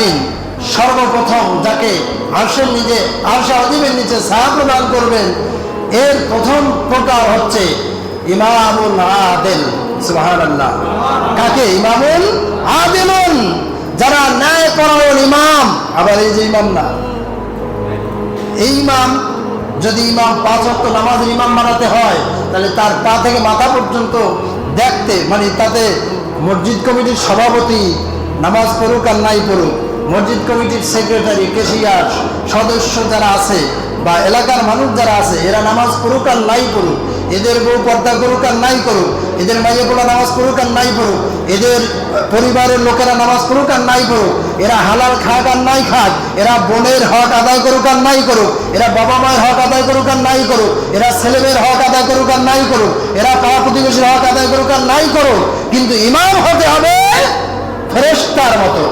আলামিন সর্বপ্রথম যাকে আরশের নিচে আরশে আযীমের নিচে ছায়া প্রদান করবেন, এর প্রথম প্রকার হচ্ছে ইমামুল আদিল। সুবহানাল্লাহ। কাকে? ইমামুল আদিলুন, যারা ন্যায়পরায়ণ ইমাম। আবার এই যে ইমাম না, এই ইমাম যদি ইমাম 5 ওয়াক্ত নামাজের ইমাম বানাতে হয়, তাহলে তার পা থেকে মাথা পর্যন্ত দেখতে, মানে তাতে মসজিদ কমিটির সভাপতি নামাজ পড়ুক আর নাই পড়ুক, মসজিদ কমিটির সেক্রেটারি, ক্যাশিয়ার, সদস্য যারা আছে বা এলাকার মানুষ যারা আছে, এরা নামাজ পড়ুক আর নাই পড়ুক, এদের বউ পর্দা করুক আর নাই করুক, এদের মাইয়ে পোলা নামাজ পড়ুক আর নাই পড়ুক, এদের পরিবারের লোকেরা নামাজ পড়ুক আর নাই পড়ুক, এরা হালাল খাক আর নাই খাক, এরা বোনের হক আদায় করুক আর নাই করুক, এরা বাবা মায়ের হক আদায় করুক আর নাই করুক, এরা ছেলেমেয়ের হক আদায় করুক আর নাই করুক, এরা পাড়া প্রতিবেশীর হক আদায় করুক আর নাই করুক, কিন্তু ইমাম হতে হবে ফেরেশতার মতো।